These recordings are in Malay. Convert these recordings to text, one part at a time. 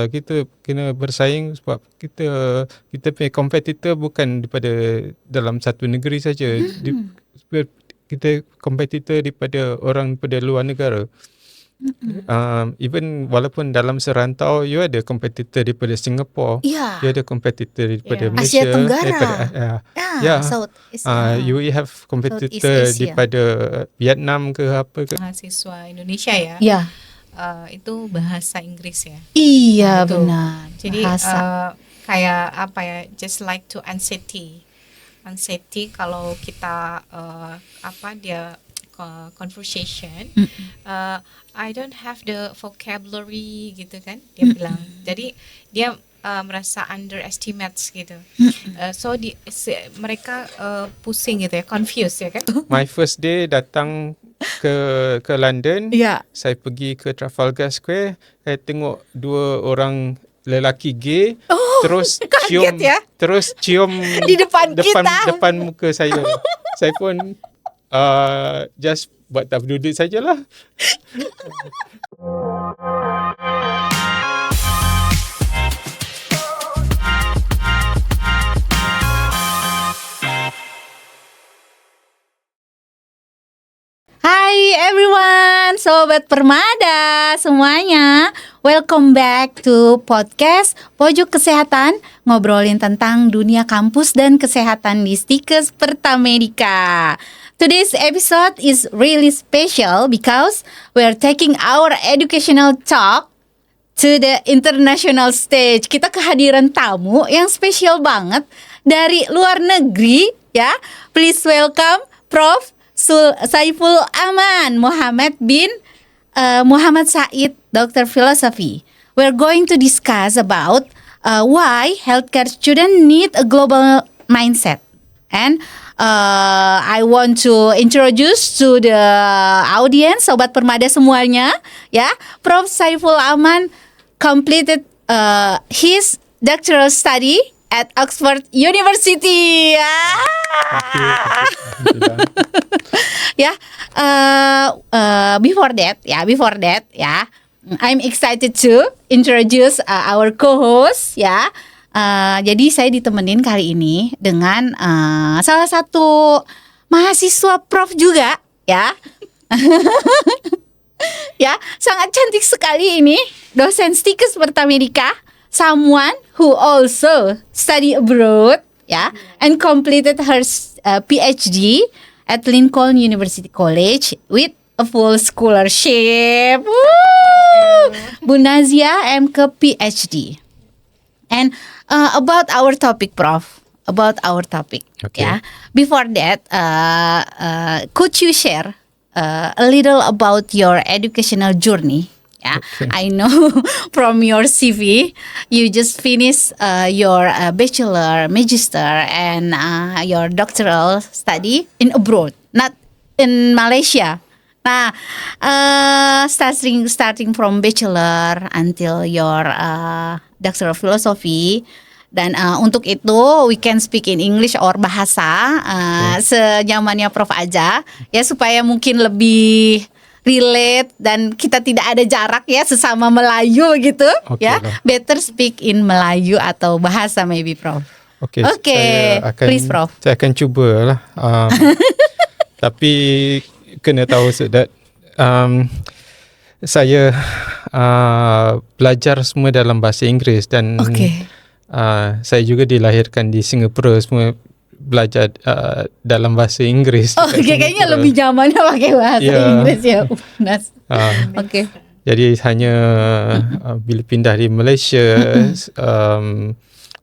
kita kena bersaing sebab kita punya competitor bukan daripada dalam satu negeri saja. Kita competitor daripada orang daripada luar negara. Even walaupun dalam serantau, you ada competitor daripada Singapore, Yeah. you ada competitor daripada Asia Malaysia, Tenggara. daripada Southeast, you have Southeast competitor Asia. daripada Vietnam ke apa ke. Mahasiswa Indonesia ya. Ya. Itu bahasa Inggris ya. Iya, Itu. benar. Jadi kayak apa ya, just like to anxiety kalau kita conversation, I don't have the vocabulary gitu kan, dia bilang. Jadi dia merasa underestimates gitu. So mereka pusing gitu ya, confused ya kan. My first day datang ke London, saya pergi ke Trafalgar Square, saya tengok 2 orang lelaki gay, terus cium di depan muka saya. Saya pun just buat tak berduduk sajalah. Hai everyone, Sobat Permada semuanya. Welcome back to podcast Pojok Kesehatan, ngobrolin tentang dunia kampus dan kesehatan di Stikes Pertamedika. Today's episode is really special because we're taking our educational talk to the international stage. Kita kehadiran tamu yang spesial banget dari luar negeri ya. Please welcome Prof. Saiful Aman Muhammad bin Muhammad Said, Dr. Philosophy. We're going to discuss about why healthcare students need a global mindset. And I want to introduce to the audience, Sobat Permada semuanya, ya. Prof. Saiful Aman completed his doctoral study at Oxford University. Before that, I'm excited to introduce our co-host, ya. Jadi saya ditemenin kali ini dengan salah satu mahasiswa Prof juga, ya. Ya, sangat cantik sekali ini, dosen Stikes Pertamedika, someone who also study abroad, ya, and completed her PhD at Lincoln University College with a full scholarship. Woo! Bu Nazia MK PhD. And about our topic, Prof. Okay. Yeah. Before that, could you share a little about your educational journey? Yeah, Okay. I know from your CV, you just finished your bachelor, magister, and your doctoral study in abroad, not in Malaysia. Nah, starting from bachelor until your doctoral philosophy. Dan untuk itu we can speak in English or bahasa senyamannya Prof aja ya, supaya mungkin lebih relate dan kita tidak ada jarak ya sesama Melayu gitu. Okay ya. lah. Better speak in Melayu atau bahasa maybe, Prof. Okay. Please, Prof. Saya akan cubalah. Tapi kena tahu that saya belajar semua dalam bahasa Inggeris dan saya juga dilahirkan di Singapura, semua belajar dalam bahasa Inggris. Kayaknya lebih zamannya pakai bahasa Inggris ya. Jadi hanya bila pindah di Malaysia,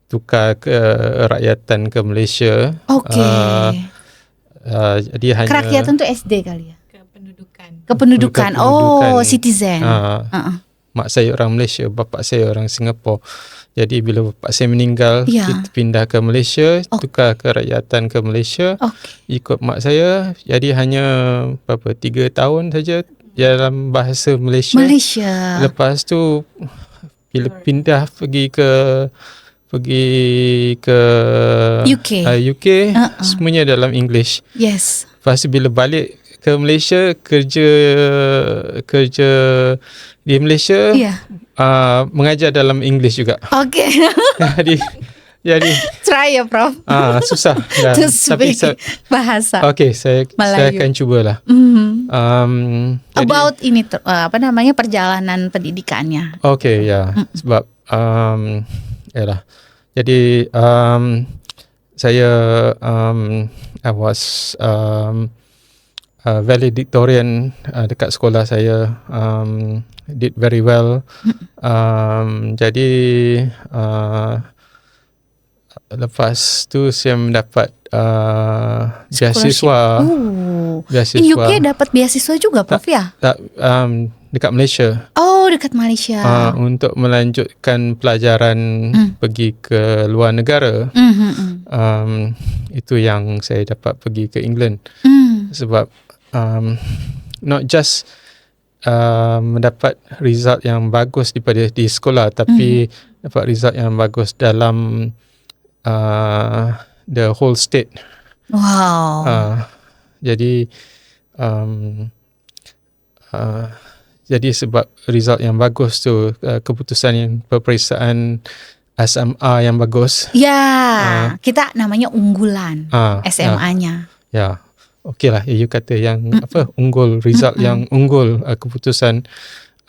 tukar ke rakyatan ke Malaysia. Jadi hanya kerakyatan tuh SD kali ya. Kependudukan. Kependudukan. Citizen. Mak saya orang Malaysia, bapa saya orang Singapura. Jadi bila bapa saya meninggal, kita pindah ke Malaysia, tukar ke rakyatan ke Malaysia. Ikut mak saya, jadi hanya 3 tahun saja dalam bahasa Malaysia. Lepas tu bila pindah pergi ke UK, semuanya dalam English. Yes. Lepas tu bila balik ke Malaysia kerja di Malaysia, mengajar dalam English juga. Okay. jadi try ya Prof. Susah to speak bahasa. Okay, saya akan cubalah. About ini perjalanan pendidikannya. Okay, sebab yalah. Jadi saya I was valedictorian dekat sekolah saya, did very well. Jadi lepas tu saya mendapat beasiswa. In UK dapat beasiswa juga Prof ya? Dekat Malaysia. Oh, dekat Malaysia. Untuk melanjutkan pelajaran pergi ke luar negara. Itu yang saya dapat pergi ke England. Sebab not just mendapat result yang bagus daripada di sekolah, tapi dapat result yang bagus dalam the whole state. Wow. Jadi sebab result yang bagus tu, keputusan yang peperiksaan SMA yang bagus. Ya, kita namanya unggulan SMA-nya. Ya, okey lah. You kata yang unggul, result yang unggul, keputusan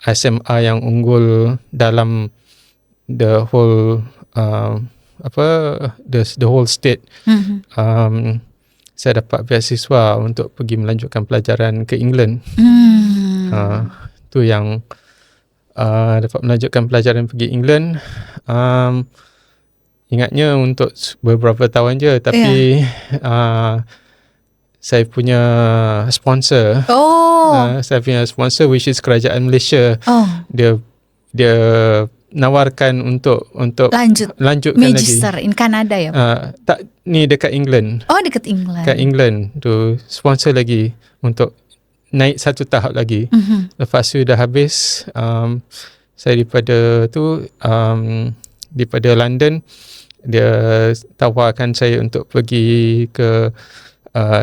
SMA yang unggul dalam the whole the whole state. Saya dapat beasiswa untuk pergi melanjutkan pelajaran ke England. Tu yang dapat melanjutkan pelajaran pergi England. Ingatnya untuk beberapa tahun je, tapi saya punya sponsor. Saya punya sponsor which is Kerajaan Malaysia. Dia nawarkan untuk lanjutkan Magister lagi. In Canada ya? Tak, ni dekat England. Oh, dekat England. Dekat England tu sponsor lagi untuk naik satu tahap lagi. Lepas tu dah habis, saya daripada London, dia tawarkan saya untuk pergi ke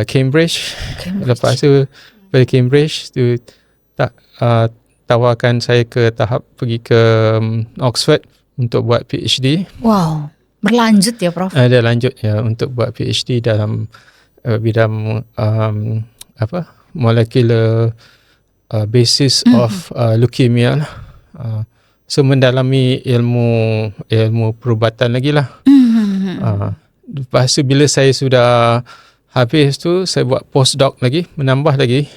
Cambridge. Lepas tu dari Cambridge tu tawarkan saya ke tahap pergi ke Oxford untuk buat PhD. Wow, berlanjut ya Prof? Ada lanjut ya untuk buat PhD dalam bidang molecular basis of leukemia. So mendalami ilmu perubatan lagi lah. Lepas tu bila saya sudah habis tu, saya buat postdoc lagi, menambah lagi.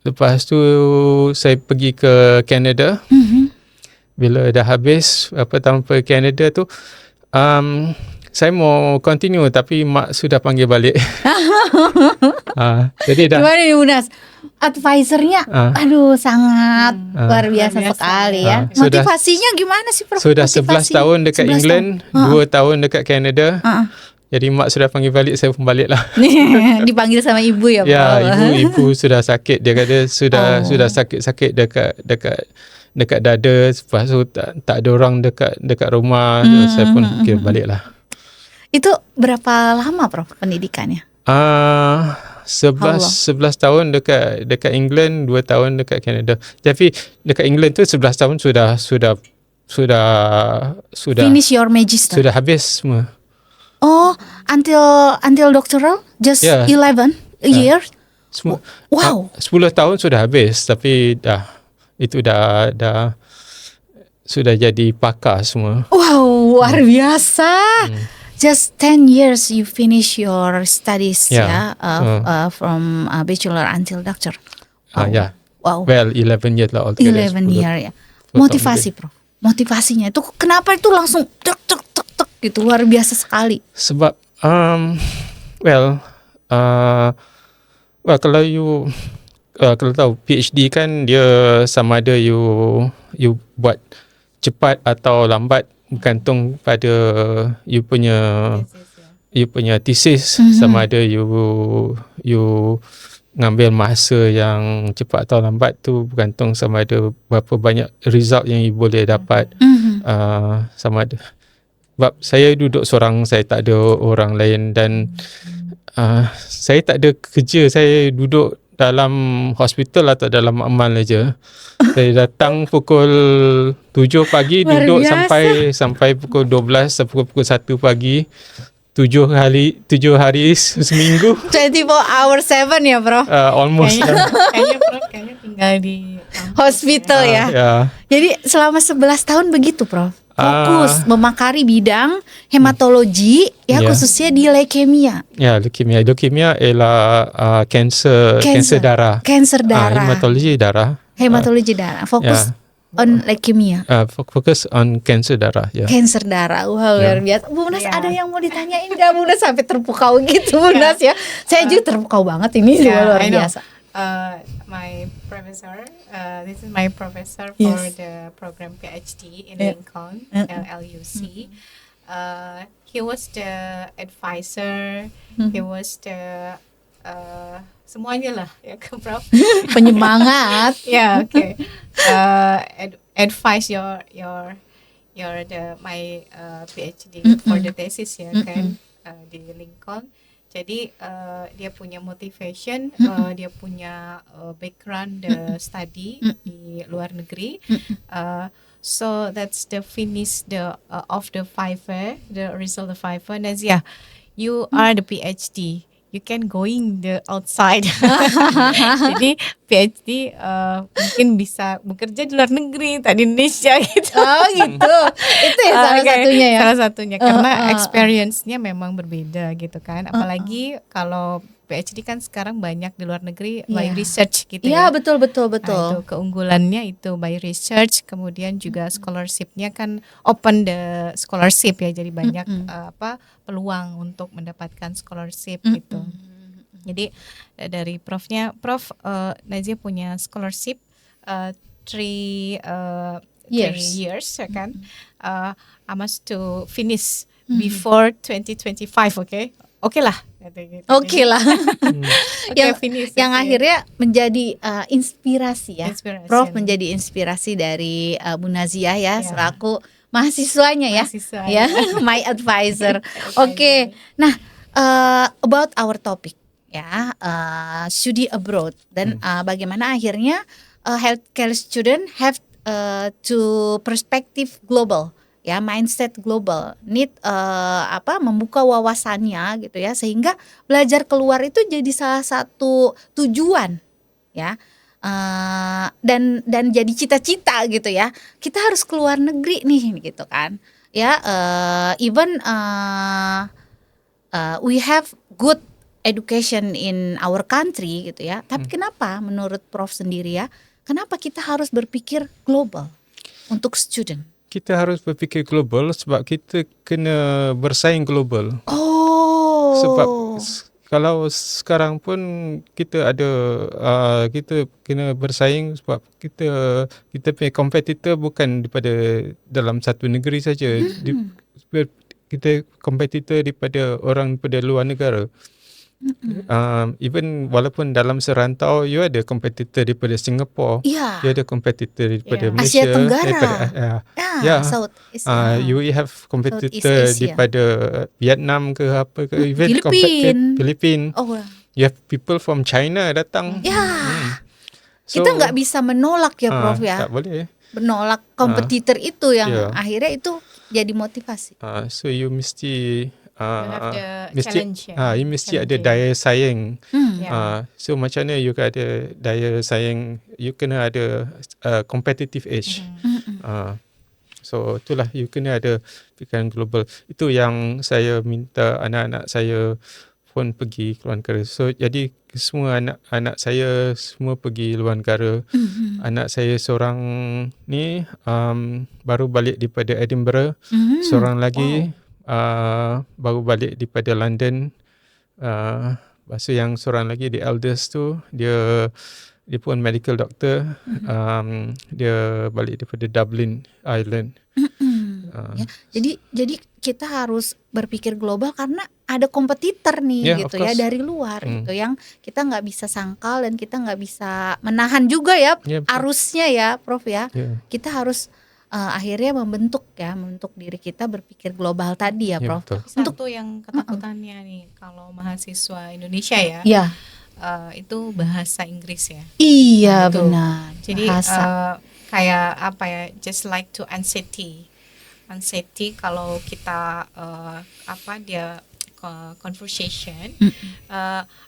Lepas tu saya pergi ke Canada. Bila dah habis tahun pergi Canada tu, saya mau continue tapi mak sudah panggil balik. Jadi dah. Gimana nih Munas? Advisernya sangat luar biasa sekali ya. Motivasinya gimana sih Prof? Sudah 11 tahun dekat England, 2 tahun dekat Canada. Jadi mak sudah panggil balik, saya pun balik lah. Dipanggil sama ibu ya Prof? Ya, ibu sudah sakit. Dia kata sudah sakit-sakit dekat dada. Lepas tu tak ada orang dekat rumah. Saya pun balik lah. Itu berapa lama Prof pendidikannya? 11 tahun dekat England, 2 tahun dekat Canada. Tapi dekat England tu 11 tahun sudah finish your magister. Sudah habis semua. Oh, until doctoral just 11 years. Wow. 10 tahun sudah habis, tapi dah sudah jadi pakar semua. Wow, luar biasa. Just 10 years you finish your studies from bachelor until doctor. Wow. Well, 11 years lah altogether. 11 years ya. Motivasi Prof. Motivasinya itu kenapa itu langsung tek gitu, luar biasa sekali. Sebab kalau tahu PhD kan dia sama ada you buat cepat atau lambat bergantung pada you punya thesis. Sama ada you ngambil masa yang cepat atau lambat tu bergantung sama ada berapa banyak result yang you boleh dapat. Sama ada sebab saya duduk seorang, saya tak ada orang lain, dan Saya tak ada kerja, saya duduk dalam hospital atau dalam amal aja. Saya datang pukul 7 pagi duduk sampai pukul 12 sampai pukul 1 pagi. 7 hari seminggu. 24 hour 7 ya, Prof? Almost. Kayaknya tinggal di hospital ya. Jadi selama 11 tahun begitu, Prof? Fokus memakari bidang hematologi khususnya di leukemia. Ya, leukemia ialah kanser darah. Kanser darah. Hematologi darah. Fokus on leukemia. Fokus on kanser darah. Kanser darah. Wah, luar biasa. Bu Nas, ada yang mau ditanyain nggak, Bu Nas? Sampai terpukau gitu, Bu Nas ya. Saya juga terpukau banget ini, luar biasa. My professor, this is my professor for the program PhD in Lincoln, LUC. He was the advisor, he was the semuanya lah ya kan, Prof. Penyemangat. Okay. Advise my PhD for the thesis ya kan, di Lincoln. Jadi dia punya motivation, dia punya background study di luar negeri. So that's the finish of the Fiverr, the result of Fiverr. Nazia, you are the PhD. You can going the outside. Jadi PhD mungkin bisa bekerja di luar negeri, tak di Indonesia gitu. Oh gitu. Itu ya salah satunya ya. Salah satunya karena experience-nya memang berbeda gitu kan. Apalagi kalau PhD kan sekarang banyak di luar negeri by research gitu ya. Iya, betul. Nah, itu keunggulannya itu by research, kemudian juga scholarship-nya kan open the scholarship ya. Jadi banyak peluang untuk mendapatkan scholarship gitu. Jadi dari Prof Nazia punya scholarship 3 years ya kan. I must to finish before 2025, okay? Oke lah. Yang akhirnya menjadi inspirasi ya. Prof menjadi inspirasi dari Bu Nazia ya, selaku mahasiswanya ya. My advisor. Oke. Nah, about our topic ya, study abroad dan bagaimana akhirnya healthcare student have to perspective global. Ya, mindset global, need membuka wawasannya gitu ya, sehingga belajar keluar itu jadi salah satu tujuan ya, dan jadi cita-cita gitu ya. Kita harus keluar negeri nih gitu kan ya. Even we have good education in our country gitu ya, tapi kenapa menurut Prof sendiri ya, kenapa kita harus berpikir global untuk student? Kita harus berfikir global sebab kita kena bersaing global. Sebab kalau sekarang pun kita ada kita kena bersaing sebab kita punya kompetitor bukan daripada dalam satu negeri saja. Kita kompetitor daripada orang daripada luar negara. Even walaupun dalam serantau, you ada kompetitor daripada Singapore, you ada kompetitor daripada Malaysia, Asia Tenggara, you have kompetitor daripada Vietnam ke apa ke, even Filipin. You have people from China datang. So, kita nggak bisa menolak ya, Prof ya. Tak boleh. Menolak kompetitor itu yang akhirnya itu jadi motivasi. So you mesti you mesti ada daya saing. So macam mana you ada daya saing, you kena ada competitive edge. So itulah, you kena ada fikiran global. Itu yang saya minta anak-anak saya pun pergi keluar negara. So jadi semua anak-anak saya semua pergi luar negara. Anak saya seorang ni baru balik daripada Edinburgh. Seorang lagi baru balik daripada London. Lepas tu yang seorang lagi, the eldest tu, dia pun medical doctor. Dia balik daripada Dublin, Ireland. Jadi kita harus berpikir global karena ada kompetitor nih gitu ya dari luar gitu, yang kita nggak bisa sangkal dan kita nggak bisa menahan juga ya arusnya ya, Prof ya. Kita harus akhirnya membentuk diri kita berpikir global tadi ya, Prof. Betul. Satu yang ketakutannya nih kalau mahasiswa Indonesia ya, itu bahasa Inggris ya. Iya, benar. Jadi kayak apa ya, just like to anxiety kalau kita conversation,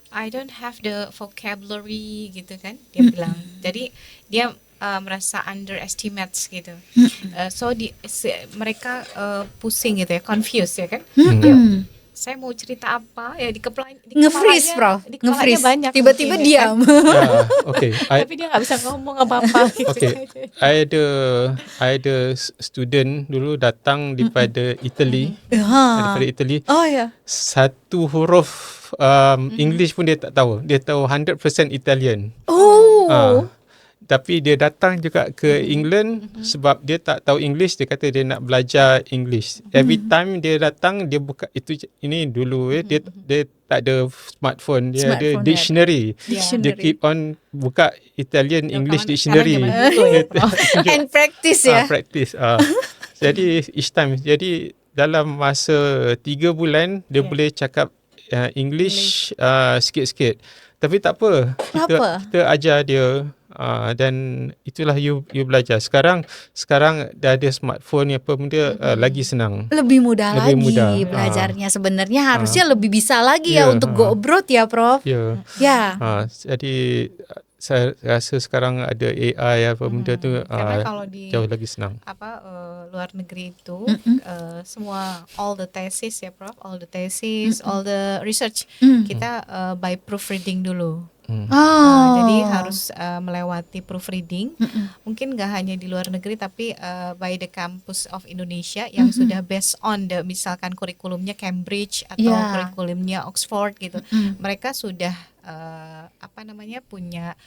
I don't have the vocabulary gitu kan, dia bilang. Jadi dia merasa underestimates gitu. So mereka pusing gitu ya, confused ya kan. Saya mau cerita apa ya, di kepalanya banyak, tiba-tiba diam. Tapi dia nggak bisa ngomong apa-apa gitu. I ada student dulu datang daripada Italy. Satu huruf English pun dia tak tahu. Dia tahu 100% Italian. Tapi dia datang juga ke England sebab dia tak tahu English. Dia kata dia nak belajar English. Every time dia datang, dia buka ini dulu dia tak ada smartphone, dia ada dictionary. Dia keep on buka Italian English dictionary and practice ya. Practice. Jadi each time, jadi dalam masa 3 bulan dia boleh cakap English sikit-sikit. Tapi tak apa. Kita ajar dia. Dan itulah you belajar. Sekarang dah ada smartphone apa benda, lagi senang. Lebih mudah belajarnya. Sebenarnya harusnya lebih bisa lagi untuk go abroad ya, Prof. Jadi saya rasa sekarang ada AI apa benda tu, karena kalau di jauh lagi senang. Luar negeri itu semua all the thesis ya, Prof, all the thesis, all the research kita by proofreading dulu. Jadi harus melewati proofreading. Mungkin gak hanya di luar negeri, tapi by the campus of Indonesia yang sudah based on misalkan kurikulumnya Cambridge atau kurikulumnya Oxford gitu. Mereka sudah punya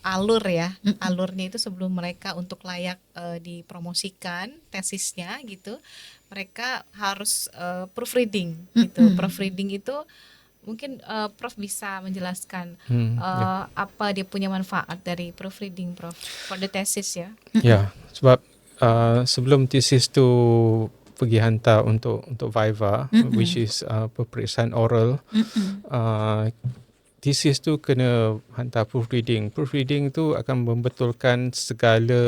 alur ya. Alurnya itu sebelum mereka untuk layak dipromosikan tesisnya gitu, mereka harus proofreading gitu. Proofreading itu mungkin Prof bisa menjelaskan apa dia punya manfaat dari proofreading, Prof, for the thesis ya. Ya, sebab sebelum thesis tu pergi hantar untuk Viva, which is peperiksaan oral, thesis tu kena hantar proofreading. Proofreading tu akan membetulkan segala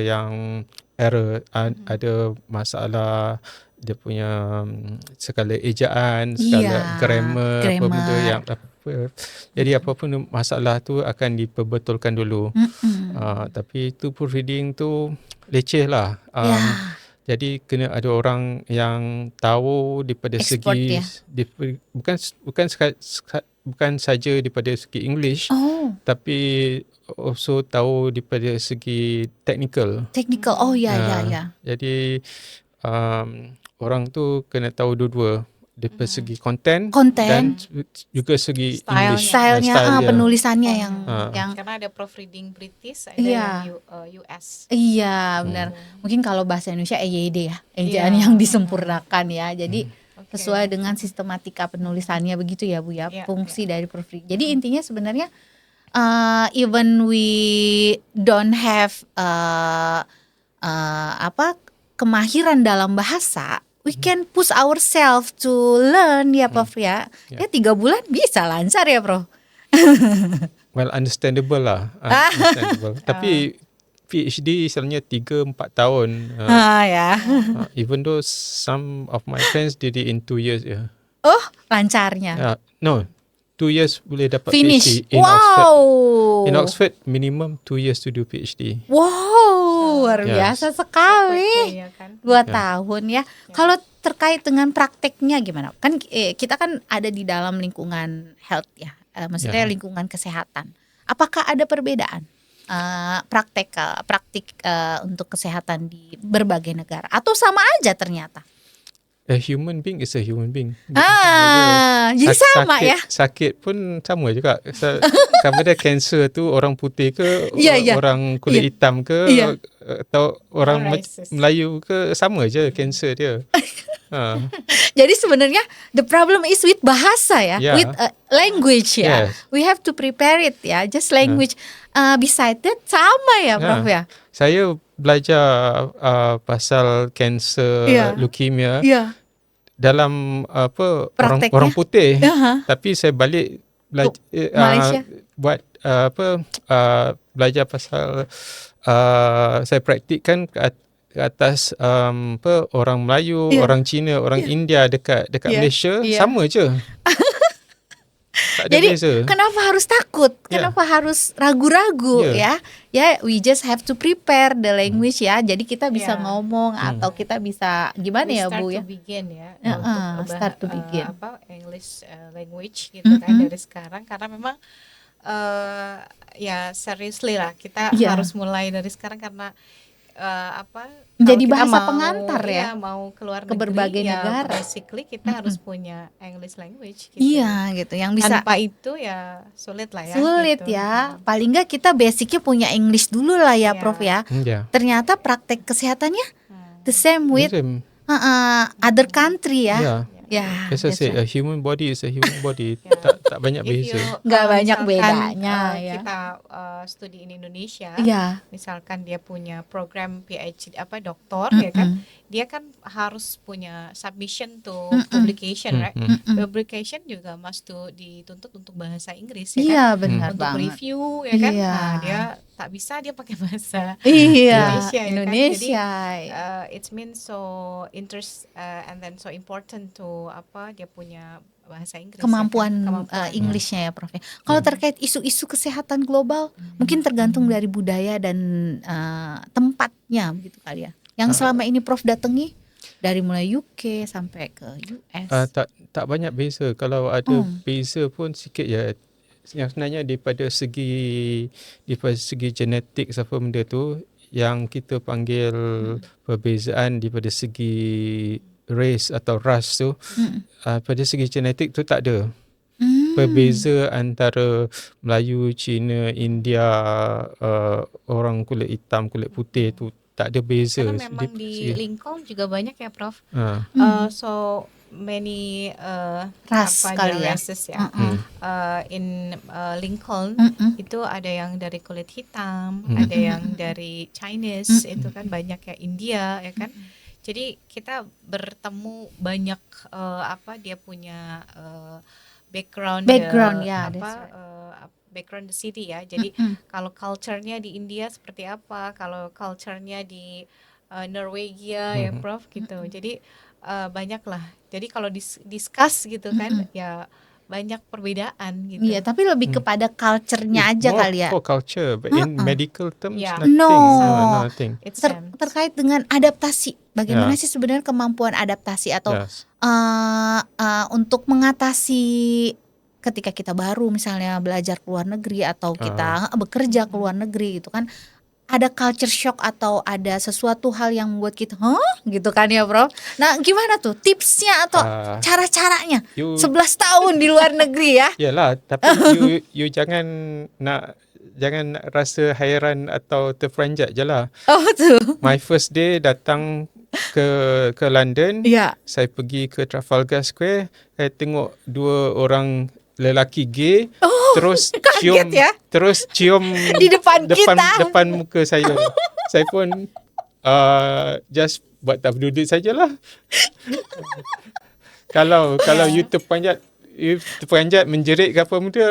yang error, ada masalah dia punya segala ejaan, segala grammar. Apa benda yang jadi apapun masalah tu akan diperbetulkan dulu. Tapi tu proofreading tu leceh lah. Jadi kena ada orang yang tahu daripada segi bukan saja daripada segi English, tapi also tahu daripada segi technical. Jadi orang tu kena tahu dua-dua daripada segi konten dan juga segi stylenya, penulisannya yang karena ada proofreading British, ada yang US. Iya, benar. Mungkin kalau bahasa Indonesia EYD ya, ejaan yang disempurnakan ya. Jadi sesuai dengan sistematika penulisannya begitu ya, Bu ya, fungsi dari proofreading. Jadi intinya sebenarnya even we don't have kemahiran dalam bahasa, we can push ourselves to learn ya, Prof ya. 3 bulan bisa lancar ya, Prof. Well, understandable lah. Understandable. Tapi PhD misalnya 3-4 tahun. Even though some of my friends did it in 2 years ya. Lancarnya. No, 2 years boleh dapat finish. PhD in Oxford. In Oxford minimum 2 years to do PhD. Luar biasa sekali. 2 tahun ya. Kalau terkait dengan prakteknya gimana? Kan kita kan ada di dalam lingkungan health ya. Maksudnya lingkungan kesehatan. Apakah ada perbedaan praktik untuk kesehatan di berbagai negara atau sama aja ternyata? A human being is a human being. Jadi sama ya. Sakit pun sama juga. Sama ada cancer tu orang putih ke, orang kulit hitam ke, atau orang Melayu ke, sama je cancer dia. Jadi sebenarnya the problem is with bahasa ya, with language ya. Yes. We have to prepare it ya, just language. Beside that sama ya, Prof ya. Saya belajar pasal kanser leukemia dalam orang putih. Tapi saya balik Malaysia. Buat belajar pasal saya praktikkan ke atas orang Melayu, orang Cina, orang India dekat Malaysia, sama je. Tak ada Jadi beza. kenapa harus takut? Kenapa harus ragu-ragu ya? Ya, we just have to prepare the language ya. Jadi kita bisa ngomong atau kita bisa gimana ya, Bu ya? Start to begin ya. Start to begin. English language gitu kan dari sekarang, karena memang ya seriously lah kita harus mulai dari sekarang, karena jadi bahasa pengantar ya, mau keluar ke berbagai negara. Basically kita harus punya English language gitu. Iya gitu, yang bisa. Tanpa itu ya sulit lah ya. Sulit gitu. Ya, paling nggak kita basicnya punya English dulu lah ya, Prof ya. Ternyata praktek kesehatannya the same with other country ya. Biasa say a human body is a human body. tak banyak beza. Nggak banyak bedanya ya. Kita studi in Indonesia, misalkan dia punya program PhD doktor ya kan, dia kan harus punya submission to publication, right? Publication juga must dituntut untuk bahasa Inggris ya kan, benar untuk banget. Review ya kan. Nah, dia tak bisa dia pakai bahasa Indonesia. Ya kan? Jadi it means so interest and then so important to dia punya bahasa Inggris, kemampuan Inggrisnya ya, Prof. Kalau terkait isu-isu kesehatan global, mungkin tergantung dari budaya dan tempatnya begitu kali ya. Yang selama ini Prof datangi dari mulai UK sampai ke US. Tak banyak beza. Kalau ada beza pun sikit ya. Yang sebenarnya daripada segi genetik apa benda tu, yang kita panggil perbezaan daripada segi race atau ras tu, pada segi genetik tu tak ada berbeza antara Melayu, Cina, India, orang kulit hitam, kulit putih tu tak ada beza. Karena memang di Lincoln juga banyak ya, Prof. So many ras kali ya. races ya. In Lincoln itu ada yang dari kulit hitam, ada yang dari Chinese, itu kan banyak ya, India ya kan. Jadi kita bertemu banyak dia punya background ya, background the city ya. Jadi kalau culture-nya di India seperti apa, kalau culture-nya di Norwegia ya, Prof gitu. Jadi banyak lah. Jadi kalau discuss gitu kan ya banyak perbedaan gitu. Iya, tapi lebih kepada culture-nya aja kali ya. For culture, but in medical terms nothing. Terkait dengan adaptasi, bagaimana sih sebenarnya kemampuan adaptasi atau untuk mengatasi ketika kita baru misalnya belajar ke luar negeri atau kita bekerja ke luar negeri gitu kan. Ada culture shock atau ada sesuatu hal yang membuat kita gitu kan ya, Prof. Nah, gimana tuh tipsnya atau cara-caranya 11 tahun di luar negeri ya? Yalah, tapi you jangan rasa hairan atau terperanjat je lah. Tuh. My first day datang ke London, saya pergi ke Trafalgar Square, saya tengok 2 orang lelaki gay, terus cium di depan muka saya. Saya pun just buat tak berduduk sajalah. Kalau you terperanjat menjerit ke apa benda,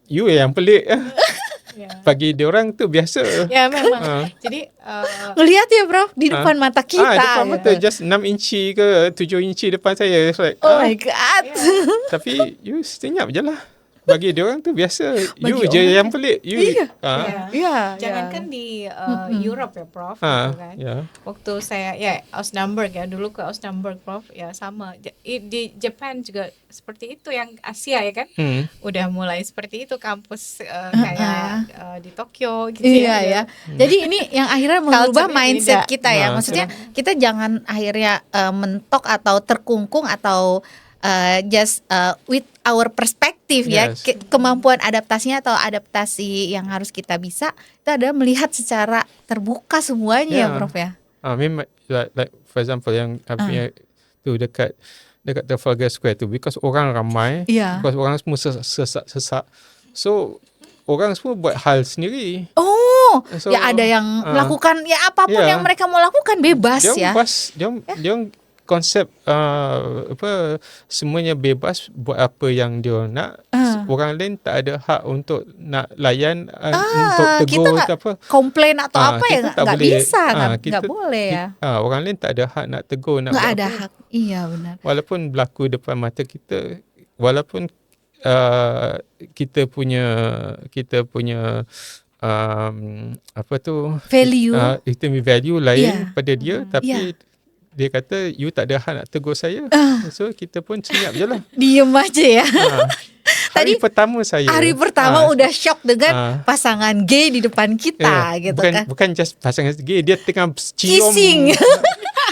you yang pelik. Bagi diorang tu biasa. Ya memang. Jadi ngelihat ya, Prof, di depan mata kita. Depan mata just 6 inci ke 7 inci depan saya. Like, oh my god. Tapi you senyap je lah. Bagi diorang tu biasa. You je yang pelik. Jangankan di Europe ya, Prof, gitu kan. Waktu saya Osnabrück ya, dulu ke Osnabrück, Prof, ya sama. Di Jepang juga seperti itu, yang Asia ya kan. Udah mulai seperti itu kampus kayak di Tokyo gitu ya. Jadi ini yang akhirnya mengubah mindset kita ya. Maksudnya kita jangan akhirnya mentok atau terkungkung atau just with our perspective ya, kemampuan adaptasinya atau adaptasi yang harus kita bisa itu adalah melihat secara terbuka semuanya ya, Prof ya. Like for example yang tu dekat Trafalgar Square tu, because orang ramai, because orang semua sesak. So orang semua buat hal sendiri. So, ya ada yang melakukan ya apapun yang mereka mau lakukan bebas dia konsep semuanya bebas buat apa yang dia nak. Orang lain tak ada hak untuk nak layan untuk tegur kita apa komplain atau apa ya nggak bisa, nggak boleh ya. Orang lain tak ada hak nak tegur, nak nggak ada hak. Iya benar. Walaupun berlaku depan mata kita, walaupun kita punya apa tu value, kita value lain pada dia, tapi dia kata you tak ada hak nak tegur saya. So kita pun senyap je lah. Diem aja ya. Hari pertama udah shock dengan pasangan gay di depan kita gitu kan. Bukan just pasangan gay, dia tengah cium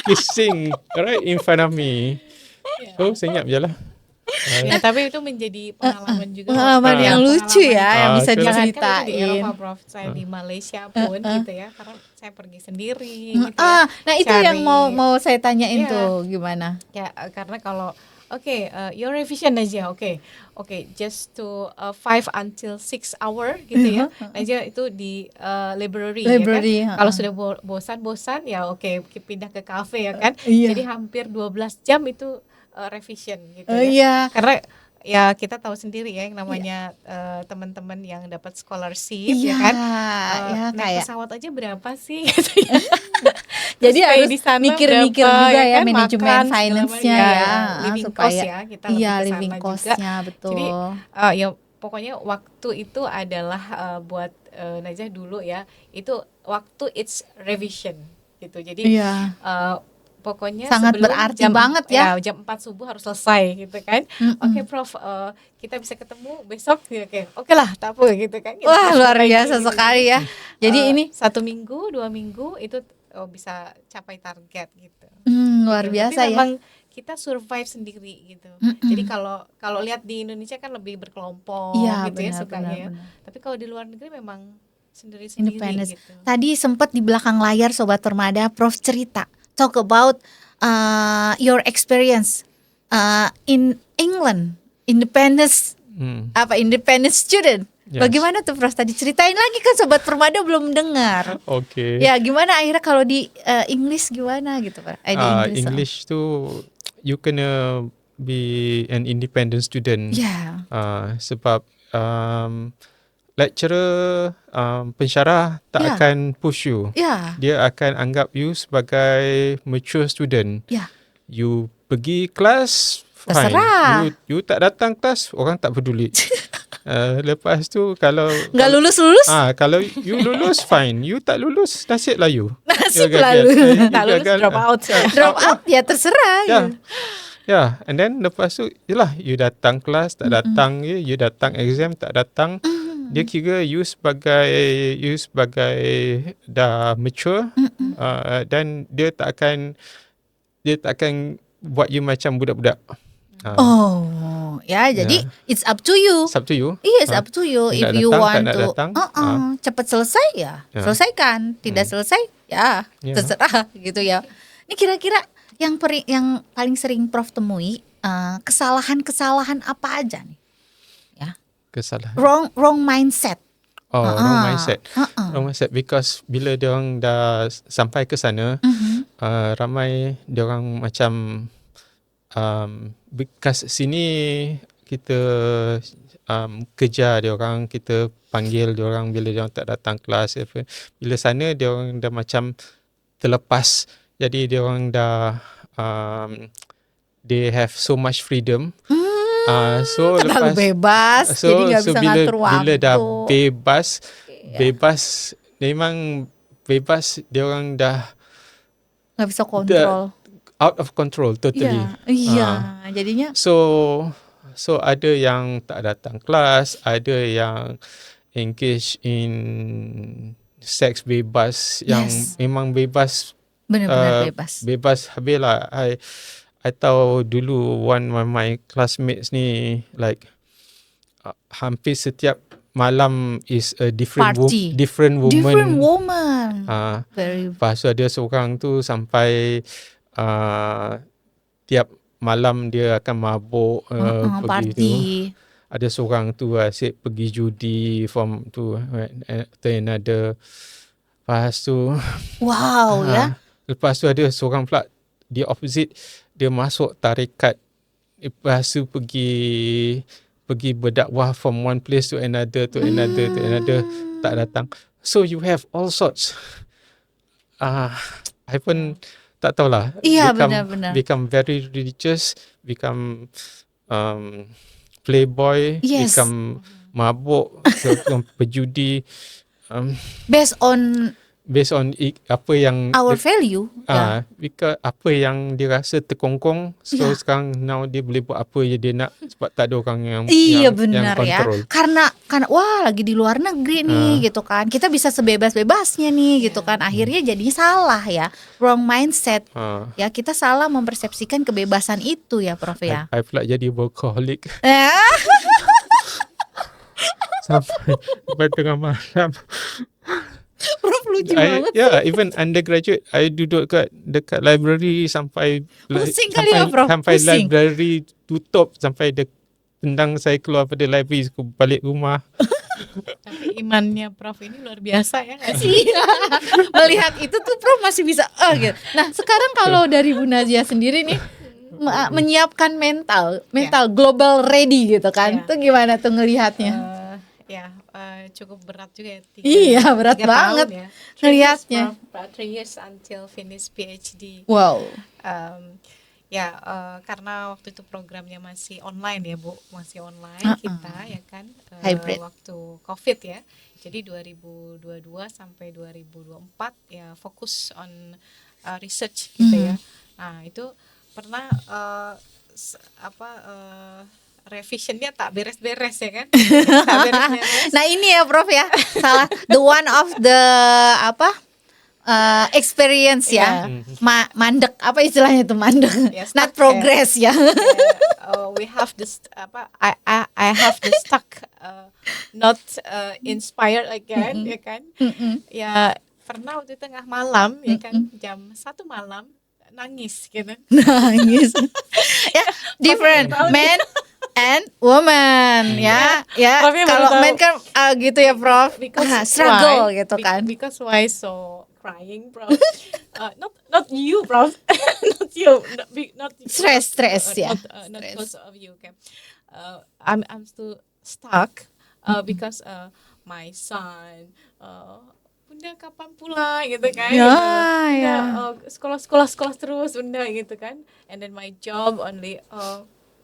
kissing right in front of me. So senyap je lah. Tapi itu menjadi pengalaman juga. Pengalaman yang lucu ya, yang bisa diceritain. Di Eropa, Prof. Saya di Malaysia pun gitu ya, karena saya pergi sendiri. Gitu nah itu yang mau saya tanyain tuh gimana? Ya karena kalau your revision aja, just to 5 until 6 hour gitu ya, aja itu di library ya kan. Kalau sudah bosan ya pindah ke cafe ya kan. Jadi hampir 12 jam itu revision gitu karena ya kita tahu sendiri ya yang namanya teman-teman yang dapat scholarship ya kan, naik pesawat aja berapa sih gitu ya. Jadi harus mikir-mikir juga ya manajemen finance-nya living supaya cost ya, kita living cost-nya betul. Jadi ya pokoknya waktu itu adalah buat Najah dulu ya, itu waktu it's revision gitu. Jadi pokoknya sangat berarti banget ya. Jam 4 subuh harus selesai gitu kan. Prof, kita bisa ketemu besok. Oke lah, tak apa gitu kan. Wah, luar biasa sekali ya. Jadi ini 1 minggu, 2 minggu itu bisa capai target gitu. Luar biasa. Tapi memang kita survive sendiri gitu. Jadi kalau lihat di Indonesia kan lebih berkelompok gitu ya sukanya. Tapi kalau di luar negeri memang sendiri-sendiri gitu. Tadi sempat di belakang layar Sobat Permada Prof cerita talk about your experience in England, independent student. Yes. Bagaimana tuh Prof? Tadi ceritain lagi kan Sobat Permada belum dengar. Ya gimana akhirnya kalau di English gimana gitu Pak? English tuh you kena be an independent student. Sebab lecturer, pensyarah tak akan push you. Dia akan anggap you sebagai mature student. You pergi kelas, fine. You tak datang kelas, orang tak peduli. Lepas tu kalau nggak lulus, kalau you lulus fine, you tak lulus nasib lah you. Nasib lalu. Tak lulus drop out. Drop out ya terserah. And then lepas tu yalah, you datang kelas tak datang, you datang exam tak datang. Dia kira you sebagai dah mature, dan dia tak akan buat you macam budak-budak. Jadi it's up to you. It's up to you. It's up to you. If you want to cepat selesai selesaikan. Tidak selesai terserah gitu ya. Ini kira-kira yang paling sering Prof temui kesalahan apa aja nih? Kesalahan. Wrong mindset. Wrong mindset. Wrong mindset because bila diorang dah sampai ke sana, ramai diorang macam because sini kita kejar diorang, kita panggil diorang bila diorang tak datang kelas. Bila sana diorang dah macam terlepas. Jadi diorang dah they have so much freedom. So terlalu bebas, jadi nggak bisa ngatur waktu. Bila dah bebas, memang bebas, dia orang dah nggak bisa kontrol, out of control totally. Jadinya. So ada yang tak datang kelas, ada yang engage in seks bebas, yang memang bebas, benar-benar bebas. Bebas habis lah. I tahu dulu one of my classmates ni like hampir setiap malam is a different woman. Different woman. Lepas tu ada seorang tu sampai tiap malam dia akan mabuk, pergi tu. Party. Ada seorang tu asyik pergi judi from tu to another. Lepas tu Wow ya. lepas tu ada seorang pula di opposite, dia masuk tarekat, lepas tu pergi berdakwah from one place to another tak datang. So you have all sorts. I pun tak tahulah. Iya, benar-benar. Become very religious, become playboy, Yes. become mabuk, become pejudi, based on apa yang our value. because apa yang dia rasa terkongkong, so sekarang now dia boleh buat apa je dia nak sebab tak ada orang yang benar ya. control. Karena wah lagi di luar negeri nih gitu kan. Kita bisa sebebas-bebasnya nih gitu kan. Akhirnya jadi salah ya. Wrong mindset. Ya, kita salah mempersepsikan kebebasan itu ya, Prof ya. I pula jadi workaholic. Sampai tengah malam. Prof lucu banget. Even undergraduate, I duduk dekat library sampai pusing kali ya, Prof. Sampai pusing. Library tutup, sampai dia tendang saya keluar pada library, aku balik rumah. Tapi imannya Prof ini luar biasa ya nggak sih? Iya. Melihat itu tuh Prof masih bisa gitu. Nah, sekarang kalau dari Bu Nazia sendiri nih menyiapkan mental global ready gitu kan. Itu gimana tuh ngelihatnya? Cukup berat juga ya. Iya, berat banget ya. ngelihatnya. 3 years until finish PhD. Wow. Karena waktu itu programnya masih online ya Bu, masih online kita ya kan, hybrid waktu COVID ya. Jadi 2022 sampai 2024 ya fokus on research gitu ya. Nah itu pernah revisionnya tak beres-beres ya kan. Tak beres-beres. Nah ini ya Prof ya, salah the one of the experience ya. Mandek, apa istilahnya itu mandek? Not progress ya. We have this I have the stuck not inspired again ya kan. Ya pernah waktu tengah malam ya kan, jam 1 malam nangis gitu. Nangis. Ya, different man and woman ya. Kalau men kan gitu ya Prof. Struggle gitu kan. Because why so crying, Prof? Not you, Prof. Not you. Not stress ya. Not because of you. Okay. I'm still stuck because my son. Bunda kapan pulang gitu kan? Sekolah terus Bunda gitu kan. And then my job only.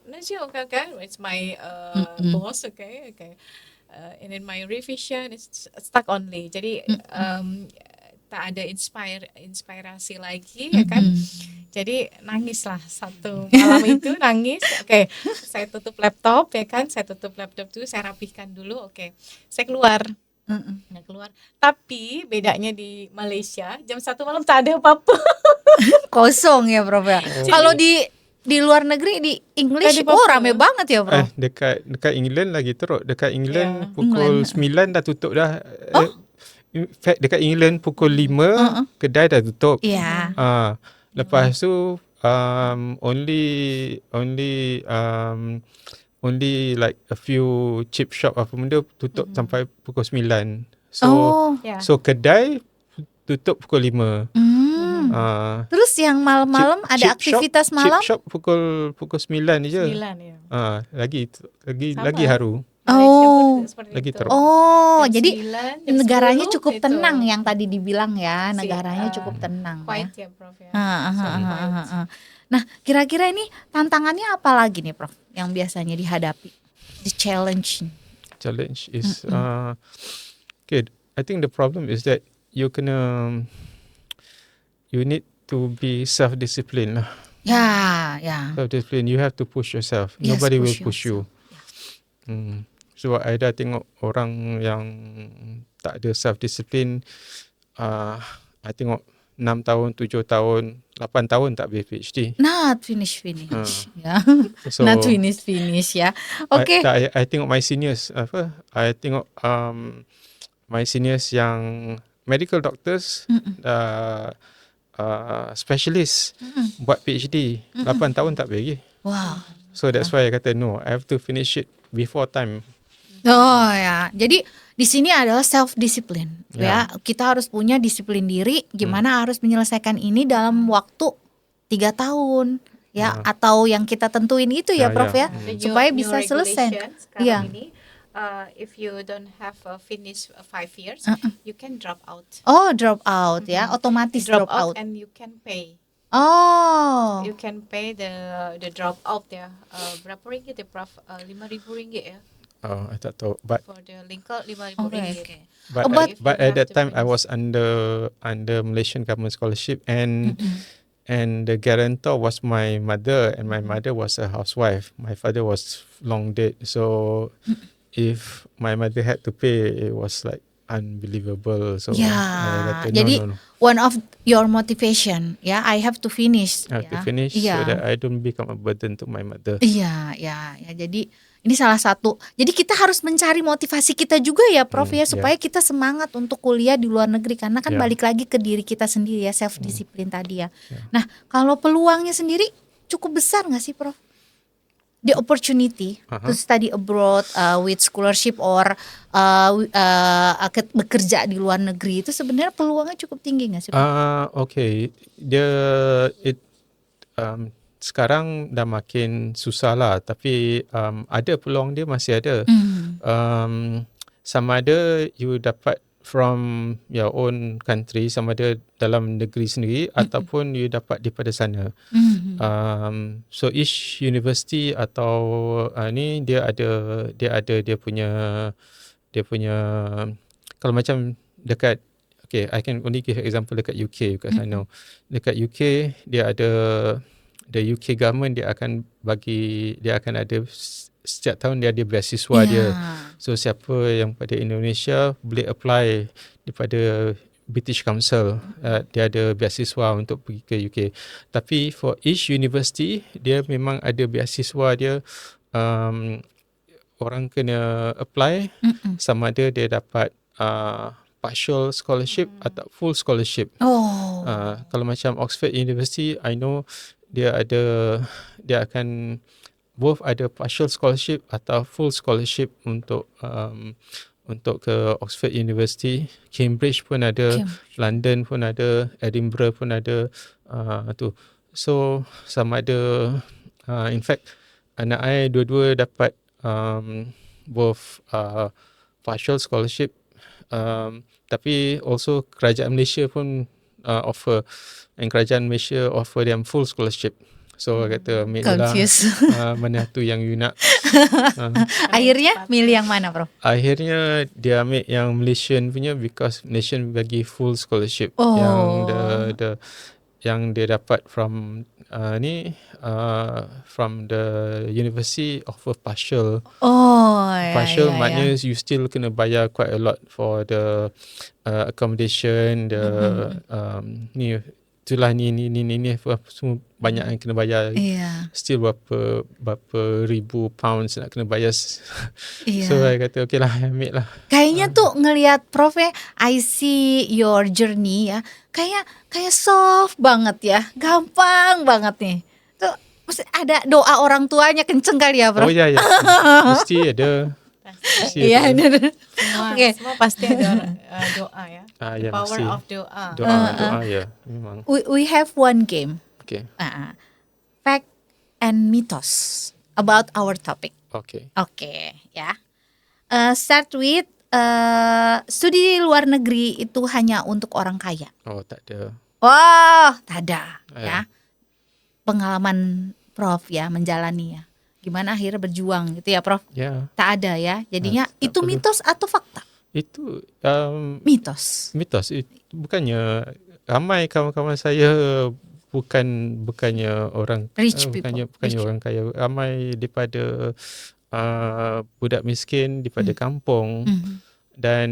Najia, okay, it's my boss, okay. And then my revision is stuck only. Jadi tak ada inspirasi lagi ya kan. Jadi nangis lah satu malam itu nangis. Oke, saya tutup laptop ya kan. Saya tutup laptop dulu, saya rapihkan dulu. Oke, saya keluar. Keluar. Tapi bedanya di Malaysia jam 1 malam tak ada apa-apa. Kosong ya Prof ya. Kalau di luar negeri di English rame banget ya Prof. Dekat England lagi teruk. Dekat England pukul 9 dah tutup dah. In fact dekat England pukul 5 kedai dah tutup. Lepas tu only like a few chip shop apa benda tutup sampai pukul 9. So kedai tutup pukul 5. Terus yang malam-malam ada aktivitas malam? Chip shop pukul 9 je. 9 ya. Lagi haru. Lagi teruk. Jadi negaranya cukup tenang yang tadi dibilang ya. Negaranya cukup tenang quiet ya Prof ya. Nah, kira-kira ini tantangannya apa lagi nih Prof yang biasanya dihadapi? The challenge is okay, I think the problem is that you need to be self-disciplined lah. Self-discipline, you have to push yourself. Nobody will push you. So I dah tengok orang yang tak ada self-discipline, I tengok 6 tahun, 7 tahun, 8 tahun tak habis PhD. Not finish ya. So, not finish ya. Okay. I tengok my seniors I tengok my seniors yang medical doctors specialist buat PhD. 8 tahun tak boleh lagi. Wow. So that's why I kata no, I have to finish it before time. Oh ya, jadi di sini adalah self discipline ya. Kita harus punya disiplin diri. Gimana harus menyelesaikan ini dalam waktu 3 tahun ya, atau yang kita tentuin itu ya, Prof ya, supaya bisa selesai. Sekarang ini, if you don't have finish 5 years, you can drop out. Oh, drop out ya, otomatis drop out. And you can pay. Oh. You can pay the drop out ya. Berapa ringgit ya, Prof? 5.000 ringgit ya. Oh, I tak tahu. But for the Lincoln 5.000 ringgit. Okay. But at that time I was under Malaysian government scholarship, and and the guarantor was my mother, and my mother was a housewife. My father was long dead, so if my mother had to pay, it was like unbelievable. So jadi one of your motivation, I have to finish. I have to finish so that I don't become a burden to my mother. Iya. Jadi ini salah satu. Jadi kita harus mencari motivasi kita juga ya, Prof ya, supaya kita semangat untuk kuliah di luar negeri, karena kan balik lagi ke diri kita sendiri ya, self disiplin tadi ya. Nah, kalau peluangnya sendiri cukup besar nggak sih, Prof? The opportunity to study abroad with scholarship or bekerja di luar negeri itu sebenarnya peluangnya cukup tinggi nggak sih? Okay, sekarang dah makin susah lah, tapi ada peluang dia masih ada. Sama ada you dapat from your own country, sama ada dalam negeri sendiri, ataupun you dapat daripada sana. So each university atau ni dia punya kalau macam dekat, okay, I can only give example dekat UK because I know dekat UK dia ada the UK government, dia akan ada setiap tahun dia ada beasiswa dia. So siapa yang pada Indonesia boleh apply daripada British Council, dia ada beasiswa untuk pergi ke UK. Tapi for each university dia memang ada beasiswa dia, orang kena apply, sama ada dia dapat partial scholarship atau full scholarship. Kalau macam Oxford University, I know dia akan both ada partial scholarship atau full scholarship untuk ke Oxford University. Cambridge pun ada, London pun ada, Edinburgh pun ada, tu. So sama ada, in fact anak I dua-dua dapat both partial scholarship, tapi also kerajaan Malaysia pun offer, and kerajaan Malaysia offer them full scholarship. So kata mana tu yang you nak. Akhirnya milih yang mana, Bro? Akhirnya dia ambil yang Malaysian punya, because Malaysian bagi full scholarship. Yang dia dapat from from the university offer partial. Partial maknanya you still kena bayar quite a lot for the accommodation, the itulah ni semua banyak yang kena bayar. Still berapa ribu pounds nak kena bayar. So I kata okay lah, ambil lah. Kayaknya tuh ngelihat Prof ya, I see your journey ya, kayak soft banget ya, gampang banget nih. Tuh mesti ada doa orang tuanya kenceng kali ya, Prof? Oh ya, mesti ada. Iya, semua pasti ada doa ya. Power mesti. of doa. Doa ya, memang. We have one game. Okay. Fact and mythos about our topic. Okay, ya. Start with studi di luar negeri itu hanya untuk orang kaya. Oh, tak ada. Tak ada ya. Pengalaman Prof ya menjalani ya. Gimana akhirnya berjuang gitu ya, Prof? Tak ada ya. Jadinya itu mitos atau fakta? Itu mitos. Itu bukannya, ramai kawan-kawan saya bukannya orang rich people, bukannya orang kaya, ramai daripada budak miskin daripada kampung. Dan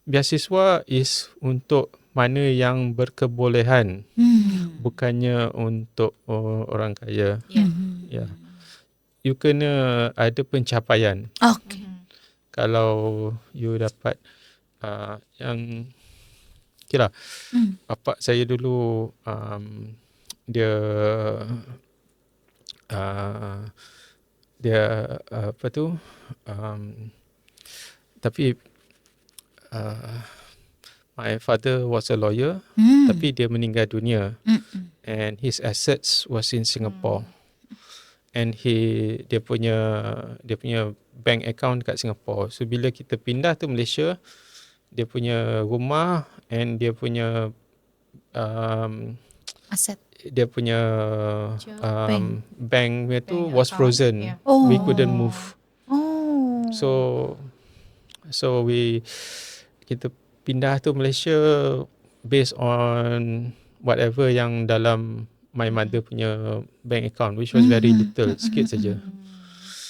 beasiswa is untuk mana yang berkebolehan, bukannya untuk orang kaya. You kena ada pencapaian. Kalau you dapat yang okeylah. Bapak saya dulu dia dia apa tu tapi my father was a lawyer, tapi dia meninggal dunia, and his assets was in Singapore, and dia punya bank account kat Singapore. So bila kita pindah to Malaysia, dia punya rumah and dia punya Aset. dia punya bank tu Bank was account, frozen. yeah. We couldn't move. Oh. So kita pindah to Malaysia based on whatever yang dalam my mother punya bank account, which was very little, sikit saja.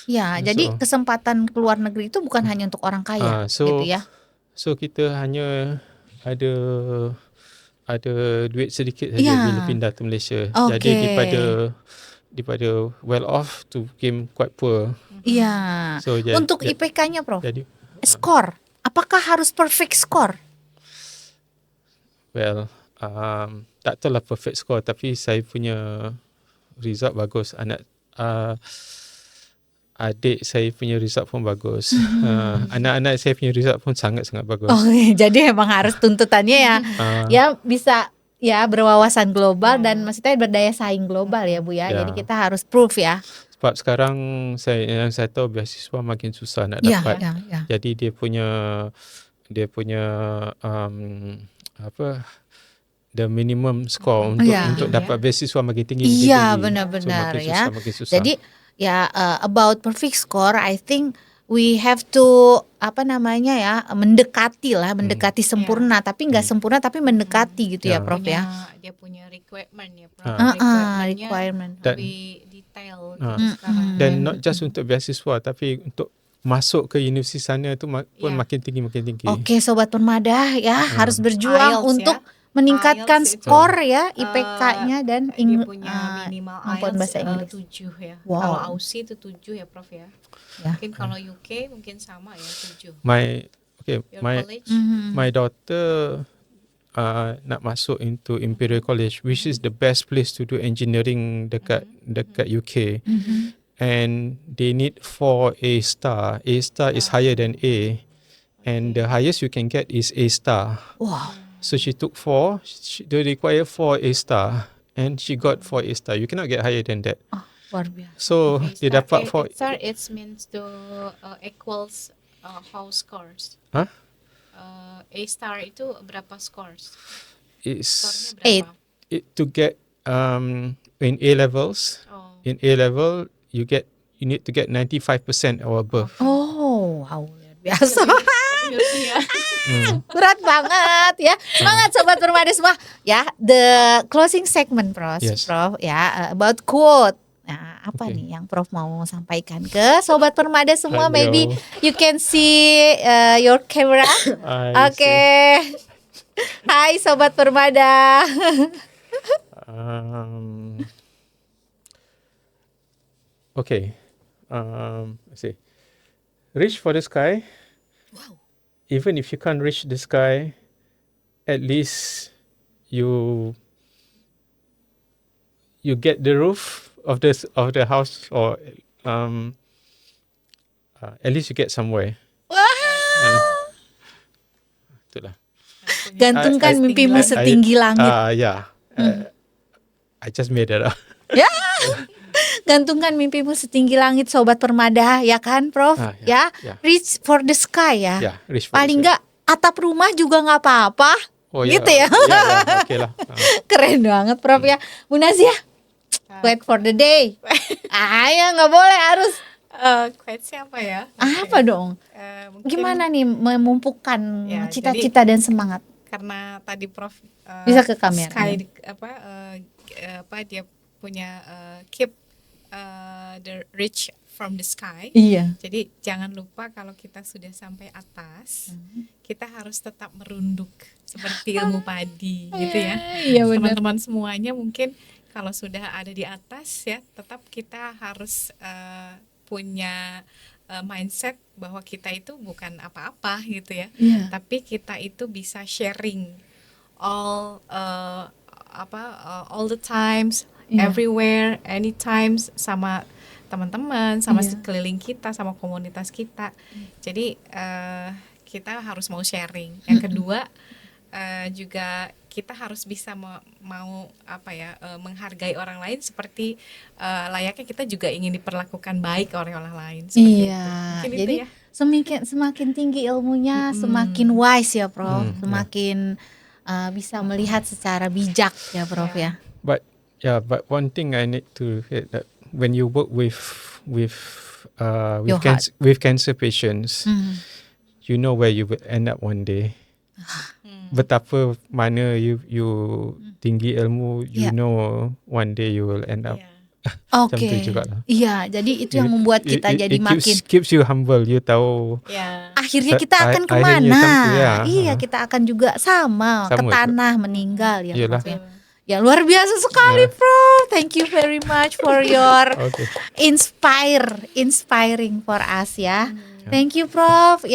Ya, jadi kesempatan keluar negeri itu bukan hanya untuk orang kaya, gitu ya. So kita hanya ada duit sedikit saja bila pindah to Malaysia. Jadi daripada well off to became quite poor. Iya. So, untuk IPK-nya, Prof. Jadi skor, apakah harus perfect score? Well, tak tahu lah perfect score, tapi saya punya result bagus. Adik saya punya result pun bagus. Anak-anak saya punya result pun sangat-sangat bagus. Jadi emang harus tuntutannya ya, ya bisa ya berwawasan global dan maksudnya berdaya saing global ya Bu ya. Jadi kita harus proof ya. Sebab sekarang saya tahu beasiswa makin susah nak dapat. Jadi dia punya the minimum score untuk dapat beasiswa makin tinggi. Iya, benar-benar ya. Makin susah. Jadi ya about perfect score, I think we have to mendekati sempurna, tapi nggak sempurna tapi mendekati gitu ya Prof ya. Dia punya requirement ya Prof. Requirement lebih detail dan not just untuk beasiswa, tapi untuk masuk ke universiti sana tu pun makin tinggi. Oke, Sobat Permada ya, harus berjuang IELTS untuk meningkatkan skor ya IPK-nya dan dia punya minimal kemampuan bahasa Inggris 7 ya. Wow. Kalau Aussie itu 7 ya Prof ya. Mungkin kalau UK mungkin sama ya 7. My daughter nak masuk into Imperial College, which is the best place to do engineering dekat UK. And they need 4 A star. A star is higher than A, and the highest you can get is A star. Wow. So she took 4. They require 4 A star, and she got 4 A star. You cannot get higher than that. Luar biasa. So dia dapat 4. A star it means to equals how scores. A star itu berapa scores? It's 8. To get in A levels. In A level you need to get 95% or above. Oh, wow, luar biasa. Berat banget ya. Semangat Sobat Permada semua. Ya, the closing segment Prof. Ya, about quote. Nah, apa nih yang Prof mau sampaikan ke Sobat Permada semua? Maybe you can see your camera. Oke. Hai Sobat Permada. Let's see. Reach for the sky. Wow. Even if you can't reach the sky, at least you get the roof of the house, or at least you get somewhere. Itulah. Gantungkan mimpimu setinggi langit. I just made that up. Ya. Gantungkan mimpimu setinggi langit Sobat Permada, ya kan Prof? Reach for the sky ya. Paling enggak atap rumah juga nggak apa-apa. Gitu ya. Okay lah. Keren banget Prof ya. Bu Nazia, quote for the day. Ya nggak boleh, harus Quote siapa ya? Apa dong? Gimana nih memupukkan cita-cita dan semangat? Karena tadi Prof bisa ke kamera. Sky, dia punya keep the reach from the sky. Iya. Jadi jangan lupa kalau kita sudah sampai atas, kita harus tetap merunduk seperti ilmu padi gitu ya. Iya, teman-teman semuanya mungkin kalau sudah ada di atas ya, tetap kita harus punya mindset bahwa kita itu bukan apa-apa gitu ya. Tapi kita itu bisa sharing all the times, everywhere, anytime sama teman-teman, sama sekeliling kita, sama komunitas kita. Jadi kita harus mau sharing. Yang kedua juga kita harus bisa mau menghargai orang lain seperti layaknya kita juga ingin diperlakukan baik oleh orang lain. Iya. Jadi semakin tinggi ilmunya, semakin wise ya, Prof. Semakin bisa melihat secara bijak ya, Prof ya. But one thing I need to hit that when you work with cancer patients, you know where you will end up one day. Betapa mana you tinggi ilmu, you know one day you will end up. Oke. Iya, jadi itu yang membuat kita jadi makin keeps you humble. You tahu. Akhirnya kita akan kemana? Iya, kita akan juga sama ke tanah meninggal ya, Prof ya. Ya luar biasa sekali, Prof. Thank you very much for your inspiring for us ya. Thank you, Prof.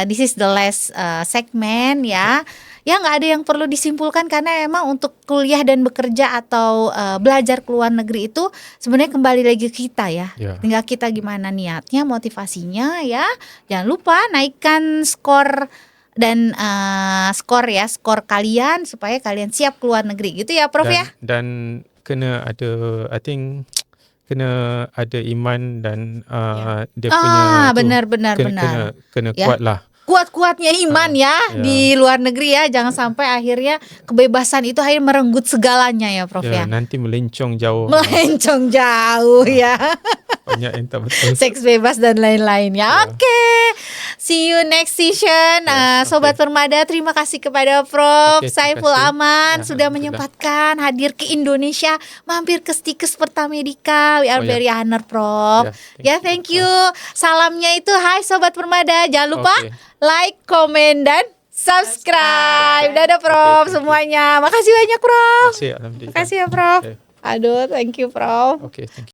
This is the last segment ya. Ya nggak ada yang perlu disimpulkan karena emang untuk kuliah dan bekerja atau belajar ke luar negeri itu sebenarnya kembali lagi ke kita ya. Tinggal kita gimana niatnya, motivasinya ya. Jangan lupa naikkan skor dan skor kalian supaya kalian siap ke luar negeri gitu ya, Prof ya. Dan kena ada, I think kena ada iman dan dia punya benar. Kena kuat lah. Kuat-kuatnya iman di luar negeri ya, jangan sampai akhirnya kebebasan itu akhirnya merenggut segalanya ya, Prof ya. Nanti melencong jauh ya. Banyak yang tak betul. Seks bebas dan lain-lain ya. Oke. See you next session. Sobat Permada, terima kasih kepada Prof Saiful Aman sudah menyempatkan hadir ke Indonesia, mampir ke Stikes Pertamedika. We are very honored, Prof. Thank you. Salamnya itu hai Sobat Permada. Jangan lupa like, komen, dan subscribe. Dadah Prof semuanya. Makasih banyak, Prof. Makasih, alhamdulillah. Makasih ya, Prof. Aduh, thank you, Prof. Thank you.